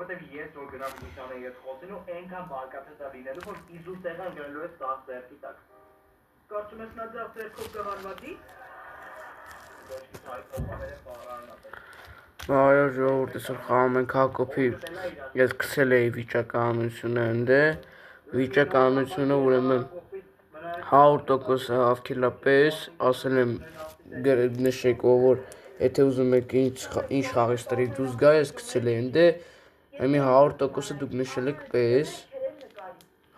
որովհետև ես որ գնամ Լուսյանի հետ խոսին ու այնքան բարկացած է լինելու, որ իզուր տեղը ընկնելու է սաղ ձեռքի տակ։ Կարծում ես նա ձախ ձեռքով կհարվածի։ Այո, ժողովուրդ, այսօր խաղում ենք Հակոբի, ես գցել էի վիճականությունը ընդե, վիճականությունը ուրեմն 100% հավքելա պես, ասել եմ նշեք ով որ եթե ուզում եք ինչ խաղից տրի դուրս գա, ես գցել էի ընդե, Εμի 100%-ը դուք նշել եք պես,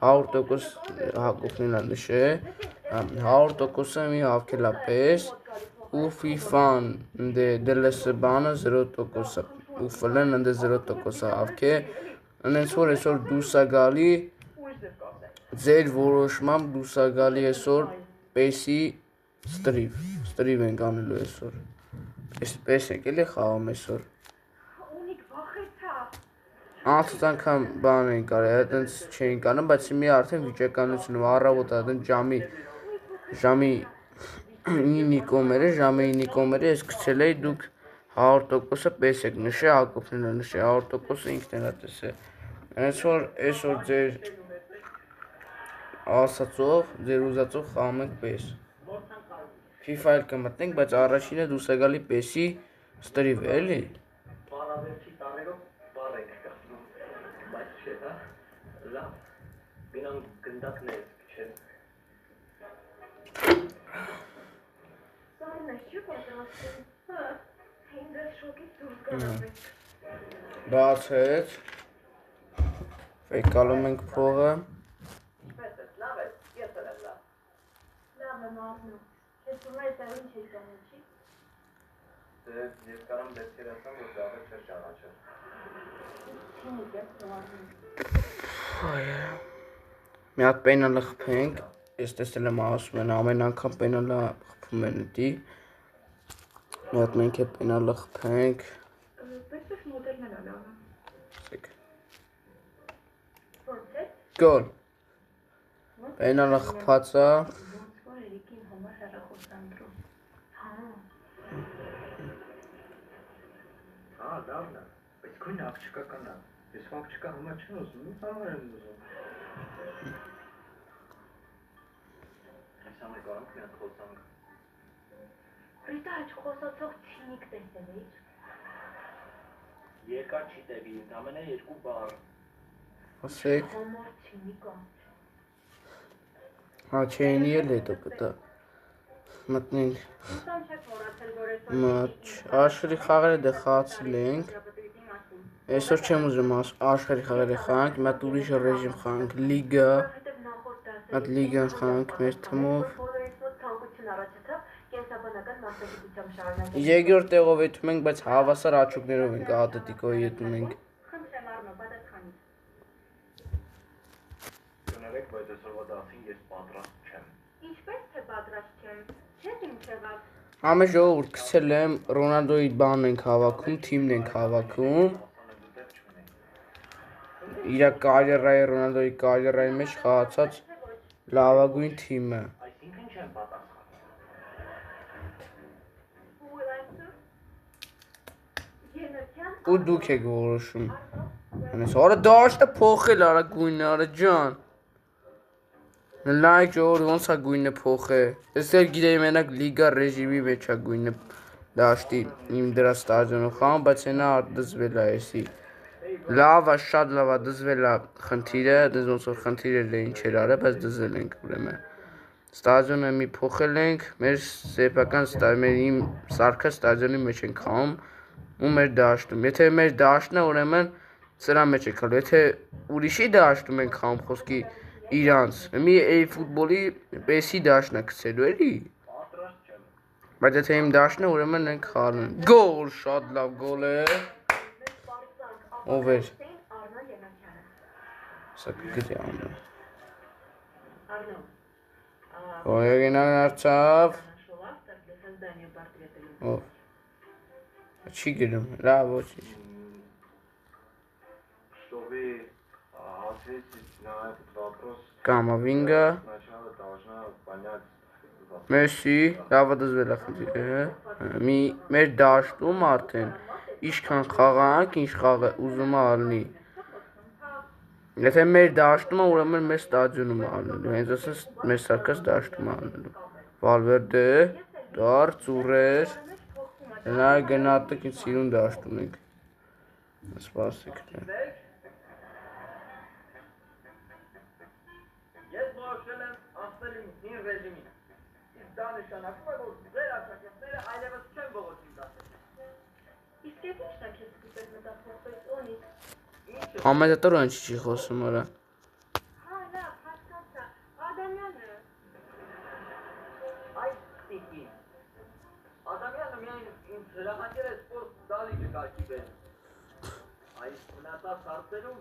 100% Հակոբն է նշել, 100%-ը εμի հավքելա պես, ու FIFA-ն դելես բանը 0%-ը, ու ֆլեն ընդե 0%-ը հավքե, ընենց որ այսօր դուրս է գալի, ձեր որոշմամբ դուրս է գալի այսօր պեսի ստրիվ ենք անելու այսօր, պես ենք էլի խաղում այսօր, անցած անգամ բան ենք արել, այդենց չէինք անում, բայց մի արդեն վիճականությունը առավոտ այդեն ժամի 9-ի կոմերը ես գցել էի դուք 100%-ը պես եք նշել, Հակոբն է նշել 100%-ը ինքն է տեսել, այնց որ այսօր ձեր ասածով, ձեր ուզածով խաղում ենք պես, FIFA-ել կմտնենք, բայց առաջինը դուրս է գալի պեսի ստրիվ էլի, Գնանք գնդակներ չեն։ Բացեց, ֆեյկալում ենք փողը, Ես կարամ դեպքեր ասեմ, որ դավը չեր ճանաչել։ մի հատ պենալը խփենք, ես տեսել եմ ասում են ամեն անգամ պենալը խփում են դի, մի հատ մենք է պենալը խփենք, գոլ, պենալը խփացա, դավն է, բայց քույն աղջկա կանա, ես աղջկա հմա չեն ուզում, համար եմ ուզում։ Ես ամեն կարանք մի հատ խոսանք։ Ռիտա աչ խոսացող չինիկ տեսել էիր։ Երկար չի տևի, ամենը 2 բառ։ ասեք, Հոմոր չինիկ հա չեինի էլ հետո կտա, մտնենք, աշխարհի խաղերը դե խաղացել ենք, այսօր չեմ ուզում աշխարհի խաղերը խաղանք, մի հատ ուրիշ ռեժիմ խաղանք, լիգա, հատ լիգան խաղանք մեր թմով, երկրորդ տեղով եթում ենք, բայց հավասար աչուկներով ենք, ատետիկոյի եթում ենք, Կներեք, բայց այսօրվա դասին ես պատրաստ չեմ։ Ինչպես թե պատրաստ չեմ, չես իմ չեղավ։ ամեն ժողովուրդ գցել եմ, Ռոնալդոյի բանն ենք հավաքում, թիմն ենք հավաքում, իրա կարիերայի, Ռոնալդոյի կարիերայի մեջ խաղացած լավագույն թիմը, Այսինքն չեմ պատասխան։ ու դուք եք որոշում, արա դաշտը փոխել արա գույնը, արա ջան, լայք ժողովուրդ ոնց է գույնը փոխել, ես էլ գիտեի մենակ լիգա ռեժիմի մեջ է գույնը դաշտի իմ դրա ստադիոնում խաղում, բայց հենա դզվել է էսի, լավ է, շատ լավ է, դզվել է խնդիրը, դες ոնց որ խնդիրել է ինչ էր արել, բայց դզել ենք ուրեմն, ստադիոնը մի փոխել ենք, մեր սեփական մեր իմ սարքած ստադիոնի մեջ ենք խաղում, ու մեր դաշտում, եթե մեր դաշտն է ուրեմն սրա մեջ է քալու, եթե ուրիշի դաշտում ենք խաղում խոսքի իրանց, մի ֆուտբոլի պեսի դաշտն է գցելու էլի, բայց եթե իմ դաշտն է ուրեմն ենք խաղում, գոլ, շատ լավ գոլ է, ով էր, սա կգրի անը, Օյոգինան արցավ, ով, չի գրում, լավ ոչի, Կամավինգա, Մեսի, լավը դզվել է խնդիրը, մեր դաշտում արդեն, Ինչքան խաղանք, ինչ խաղը ուզում է ալնի։ Եթե մեր դաշտում է, ուրեմն մեր ստադիոնում է ալնելու։ Հենց ասես մեր սարկած դաշտում է ալնելու։ Վալվերդե, դար, ծուրեր։ Նա գնատեք ինձ սիրուն դաշտում եք։ Սպասեք թե։ Ես որոշել եմ անցնել իմ հին ռեժիմին։ Իսկ դա նշանակում է, որ ձեր աշակերտները այլևս չեն բողոքին դասել։ Իսկ ես ի՞նչն է քեզ սկսել մտածել Օնիկ։ Ամենատորը ինչ չի խոսում արա։ Հա, լավ, հասկացա։ Ադամյանը։ Այդ տիկի։ Ադամյանը միայն ինձ հրահանգել է սպորտ դալիճը կարգի բերել։ Այս մնացած հարցերում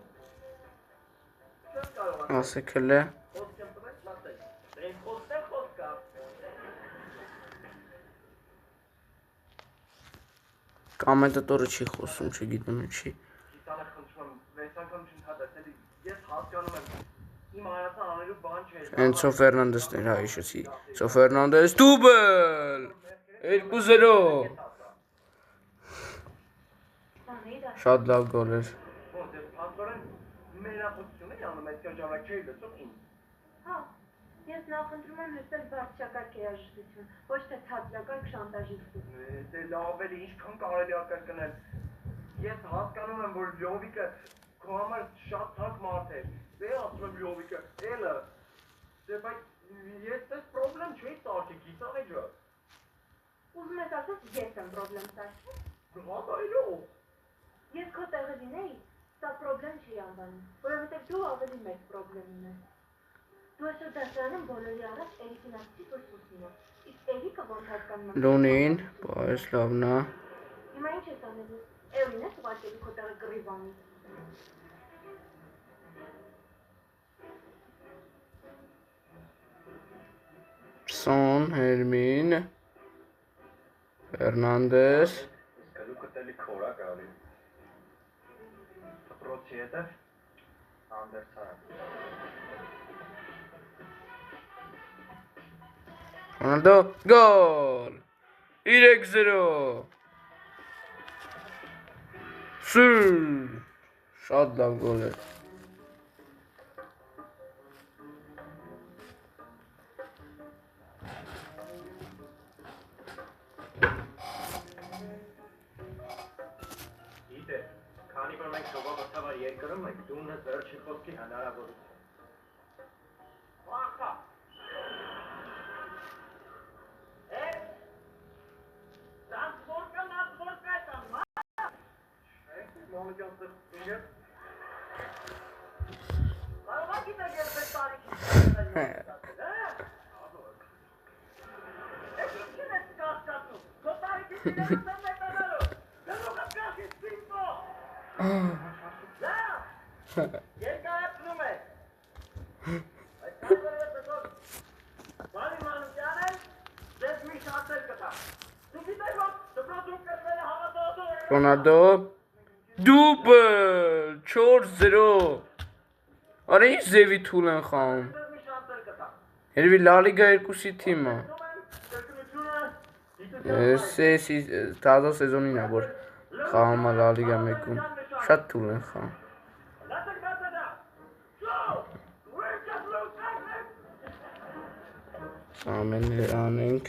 չեմ կարող Ասեք հլը։ խոսք եմ տվել, լացեք։ Դրեն խոսքներ խոսք կա։ Կամենտատորը չի խոսում, չգիտեմ ինչի։ Գիտանը խնդրում եմ, վեց անգամ չընդհատես, էլի ես հասկանում եմ, իմ հարացան անելու բան չէ։ Էնցո Ֆերնանդեսն էր, հա, հիշեցի։ Էնցո Ֆերնանդես, դուբլ։ 2-0։ Շատ լավ գոլ էր։ Ոնց է, փաստորեն մենախոսություն էի անում, այդքան ժամանակ չէի լսում ինձ։ Հա, ես նախընտրում եմ հստակ բարձրակարգ երաժշտություն, ոչ թե ցածրակարգ շանտաժիստություն։ Դե լավ էլի, ինչքան կարելի է կրկնել։ Ես հասկանում եմ, որ Լյովիկը քո համար շատ թանկ մարդ է։ Դե ասում եմ Լյովիկը, էլը։ Դե բայց ես դες պրոբլեմ չէի սարքի, գիտանի ջան։ Ուզում ես ասես ես եմ պրոբլեմ սարքել։ Հա, այո։ Ես քո տեղը լինեի, սա պրոբլեմ չի անվանում, որովհետև դու ավելի մեծ պրոբլեմ ունես։ Դու այսօր դասարանում բոլորի առաջ Էրիկին ասցի, որ սուսին է, իսկ Էրիկը ոնց հասկանում եմ։ Լունին, բայց լավն է։ Հիմա ինչ ես անելու, Էլին ես ուղարկելու քո տեղը գրիվանի։ Սոն, Հերմին, Ֆերնանդես։ Գլուխը տելի քորա գալի։ Դպրոցի հետև Անդերսան։ Ռոնալդո, գոլ։ 3-0։ Շատ լավ գոլ էր։ Գիտե, քանի որ մենք ժողովրդավար երկրում ենք, դու ունես վերջին խոսքի հնարավորություն։ Ախա։ Տրանսպորտը է տանում, հա։ Մամիկյան ստեղ կարող է գիտեք ես այդ տարիքի երկայացնում է այդ կազարը տքով բանի մանուկյան է ձեզ մի շատեր կտա դու գիտեք որ դպրոցում կրվել է հավատալու Ռոնալդո, դուբլ, 4-0։ Արա ինչ ձևի թուլ են խաղում։ մի շատեր կտա Երևի Լալիգա 2-ի թիմը։ Սեսի տազա սեզոնին է որ խաղում է Լալիգա 1-ում։ Շատ թուլ են խաղում։ Ամենը անենք։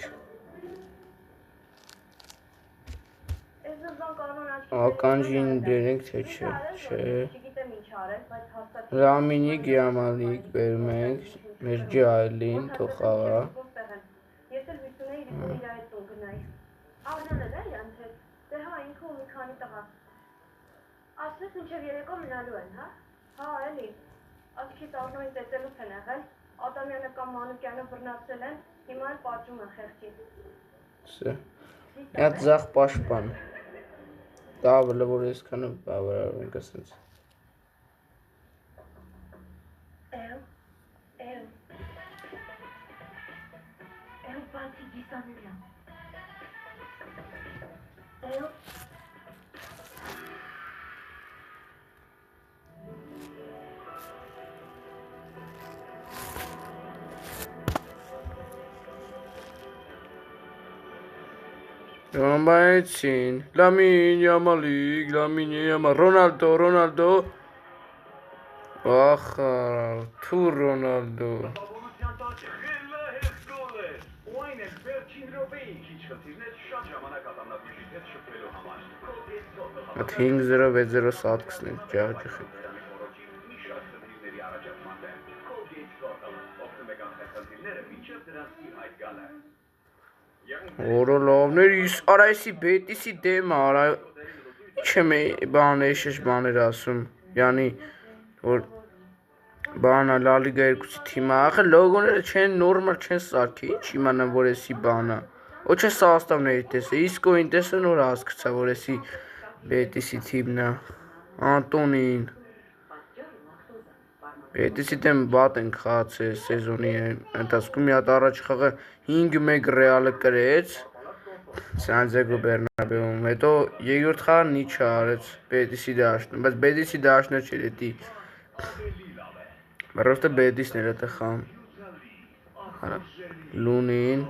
Ականջին բերենք թե չէ, չէ։ Չգիտեմ ինչ արել, բայց հաստատ Ռամինի Գիամալիկ բերում ենք, մեր ջայլին թող խաղա։ Ես էլ հույս ունեի իր այդ տուն գնայի։ Արժան էլ է յանցել, դե հա ինքը ու մի քանի տղա։ Ասես մինչև երեկո մնալու են, հա։ Հա, էլի։ Ասքից Արնոյի ծեծելուց են եղել, Ադամյանը կամ Մանուկյանը բռնացել են, հիմա էլ պատժում են խեղճին։ Սա։ Այդ ձախ պաշտպան։ Դա ավելը որ այսքանը բավարարում ենք ասենց։ Էլ բացի գիսանելա։ Էլ Ռոմայցին, Լամին Յամալի, Ռոնալդո, ախա, թու Ռոնալդո, Տպավորության տակ խելա հերթ գոլ է։ Ու այն էլ վերջին րոպեին քիչ խնդիրներ շատ ժամանակ ատամնաբույժի հետ շփվելու համար։ at 5-0-6-0 սատկսն ենք ջաղջխի, Մի շատ խնդիրների առաջացման դեմ Colgate Total օգնում է կանխել խնդիրները մինչև դրանց ի հայտ գալը։ որոլովներ արայսի բետիսի դեմ արա, չեմ բան էշեշ բաներ ասում, յանի, որ բանա լալիգա երկուսի թիմը, ախը լոգոները չեն նորմալ չեն սարքի, ինչ իմանամ, որ էսի բանա, ոչ է սաստավների տեսը, իսկոին տեսը նոր հասկցա, որ էսի բետիսի թիմնա, Անտոնին, բետիսի դեմ բատ ենք խացել սեզոնի ընթացքում մի հատ առաջ խաղը 5-1 ռեալը կրեց, Սանտիագո Բեռնաբեում, հետո երկրորդ խաղը նիչը արեց Բետիսի դաշտը, բայց Բետիսի դաշտը չէր էդի, Բրոստը Բետիսն էր էտը խաղում, Լունին,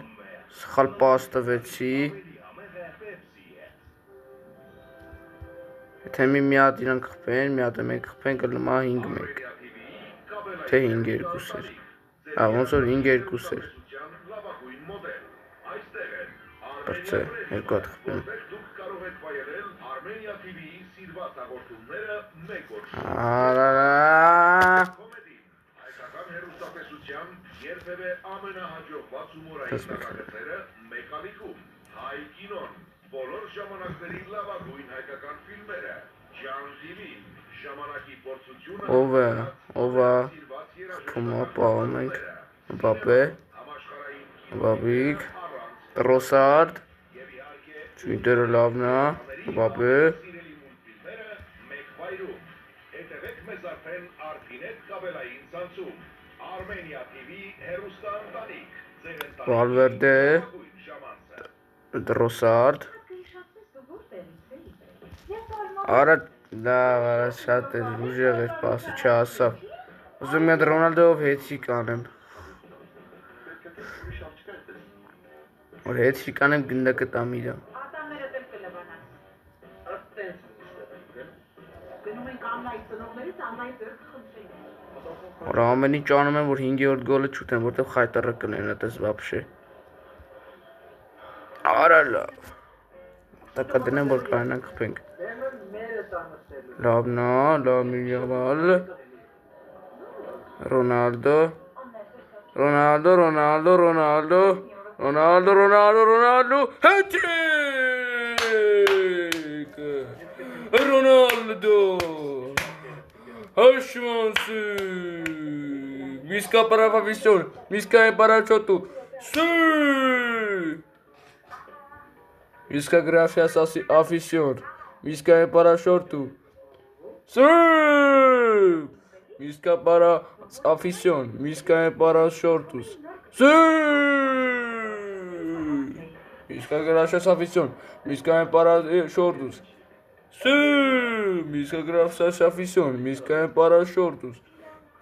սխալ պաս տվեցի, Եթե մի հատ իրան կխպեն, մի հատ մենք կխպեն կլմա 5-1, թե 5-2 էր, ոնց որ 5-2 էր, բրծե, երկու հատ խպեն, Երբևէ ամենահաջողված հումորային նախագծերը մեկ ալիքում, հայ կինոն, բոլոր ժամանակների լավագույն հայկական ֆիլմերը, Ջան TV-ն, ժամանակի փորձությունը, ով է, խմա պահում ենք, Մբապե, Մբաբիկ, Տրոսարդ, Չույնտերը լավն է, Մբապե, մեկ վայրում, հետևեք մեզ արդեն արդինետ կաբելային ցանցում, Armenia TV հերուստա ընտանիք, ձեր Վալվերդե, Տրոսարդ, արա, դա շատ էր, ուժեղ էր պասը չասավ, ուզում մի հատ Ռոնալդով հետի կանեմ, որ հետի կանեմ գնդակը տամ իրան, որ ամեն ինչ անում եմ, որ 5-րդ գոլը չուտեմ, որտև խայտարը կնեն այդպես վապշե, արա լավ, տակա դնեմ, որ կարենանք խպենք, լավնա, Լամին Յամալ, Ռոնալդո, հետիք, Ռոնալդո, հաշմանսի, Միսկա պարավավիսյոն, Միսկա է պարաչոտու, սի, Միսկա գրաֆիաս աֆիսյոն, Միսկա է պարաշորտու, սի, Միսկա պարա աֆիսյոն, Միսկա է պարաշորտուս, սի, Միսկա գրաֆիաս աֆիսյոն, Միսկա է պարաշորտուս, սի, Միսկա գրաֆիաս աֆիսյոն, Միսկա է պարաշորտուս,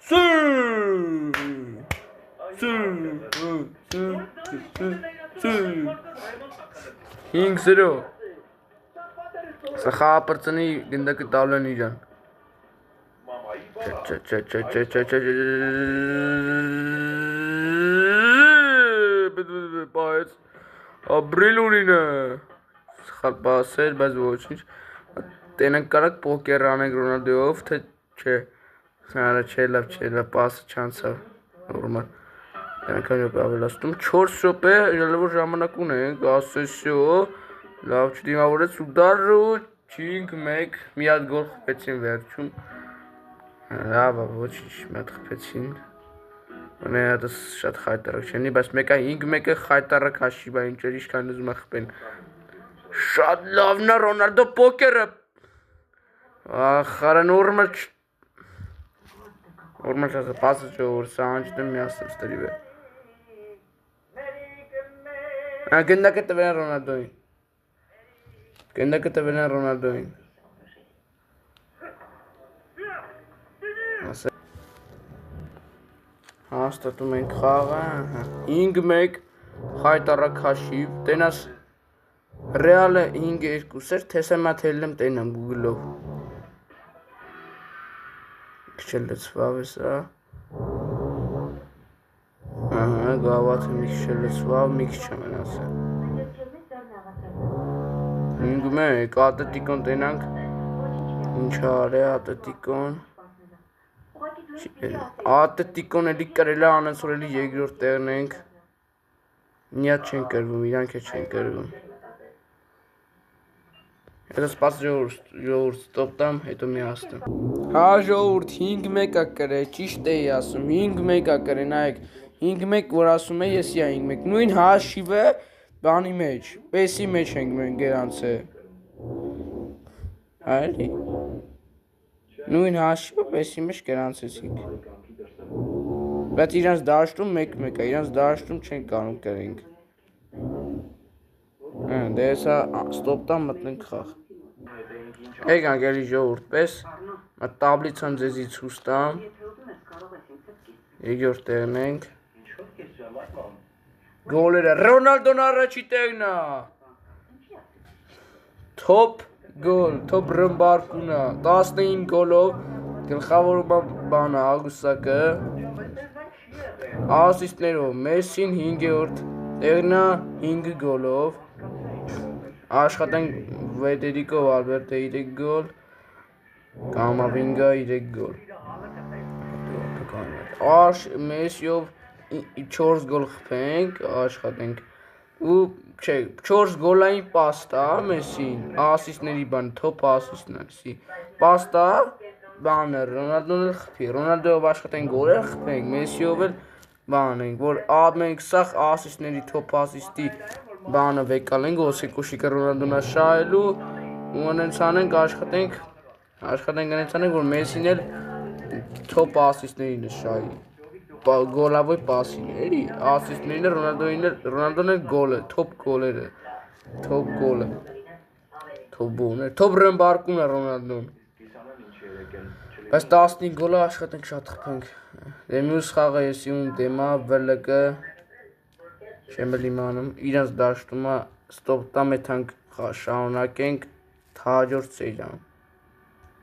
սի, 5-0 Սա խաղապրծնի գնդակը տալու են իրան Պայեց Աբրիլ ունին է Սխալ պասեր, բայց ոչինչ Տենենք կարակ պոկեր անենք Ռոնալդոյով, թե չէ Արա չէ լավ, պասը չանցավ Նորմալ Տենքան յոպ ավելաստում 4 շոպ է, որ ժամանակ ունենք, ասեսյո Լավ չդիմավորեց ու դարու 5-1 մի հատ գոլ խպեցին վերջում Լավ, ոչինչ մի հատ խպեցին Մենե հատս շատ խայտարակ չենի, բայց մեկա 5-1-ը խայտարակ հաշիվ է, ինչեր իշքան ուզում է խպեն Շատ լավն է Ռոնալդո պոկերը Ախ, արա նորմալ Նորմալ չասը պասը չէ, որ սա անջտեմ մի ասեմ ստերի վեր Գնդակը տվեն Ռոնալդոյին Գնդակը տվեն Ռոնալդոյին Հաստատում ենք խաղը 5-1 խայտարակ հաշիվ Տենաս Ռեալը 5-2 էր, թեսեմա թելնեմ տենամ Google-ով։ Քիչ լցվավ է սա։ Ահա, գավաթը մի քիչ լցվավ, մի քիչ եմ ասել։ 5-1 ատետիկոն տենանք։ Ինչ արե ատետիկոն։ Ատետիկոն էլի կրելա անեցորելի երկրորդ տեղն ենք։ Միատ չեն կրվում, իրանք է չեն կրվում։ Հետո սպաս ժողովուրդ ստոպտամ, հետո միացնեմ։ Հա ժողովուրդ 5-1 ա կրել, ճիշտ էի ասում, 5-1 ա կրել, նայեք, 5-1 որ ասում է, եսի ա 5-1, նույն հաշիվը բանի մեջ, պեսի մեջ ենք մենք գերանցե։ Այլի։ Նույն հաշիվը պեսի մեջ գերանցեցինք։ Բայց իրանց դաշտում 1-1 ա, իրանց դաշտում չեն կարող կրենք։ Դե հեսա ստոպտամ մտնենք խաղ։ Եկանք էլի ժողովուրդ պես, տաբլիցան ձեզի ցույց տամ։ Երկրորդ տեղն ենք։ Գոլերը Ռոնալդոն առաջի տեղն է։ Թոփ գոլ, թոփ ռմբարկուն է, 19 գոլով գլխավոր բանը Ագուսակը։ Ասիստներով Մեսին 5-րդ տեղն է 5 գոլով։ Աշխատանք Ֆեդերիկո Ալբերտը 3 գոլ, Կամավինգա 3 գոլ։ Մեսիով 4 գոլ խփենք, աշխատենք ու չէ 4 գոլային պաստա Մեսին, ասիստների բան, թոփ ասիստն է, պաստա բանը Ռոնալդոն էլ խփի, Ռոնալդոյով աշխատենք գոլեր խփենք, Մեսիով էլ բանենք, որ մենք սա ասիստների թոփ ասիստի բանը վեկալենք, ոսեկոշիկը Ռոնալդոնա շահելու ու անենց անենք աշխատենք անենց որ Մեսին էլ թոփ ասիստներին շահի, գոլավոյ պասիների, ասիստներին Ռոնալդոն էլ գոլը, թոփ գոլերը, թոփ գոլը, թոփ ռմբարկում է Ռոնալդոն, բայց 15 գոլը աշխատենք շատ խփենք, դե մյուս խաղը եսի ում դեմա վլկը, չեմ էլ իմանում, իրանց դաշտումա ստոպտամ էթանք շարունակենք հաջորդ սերիան։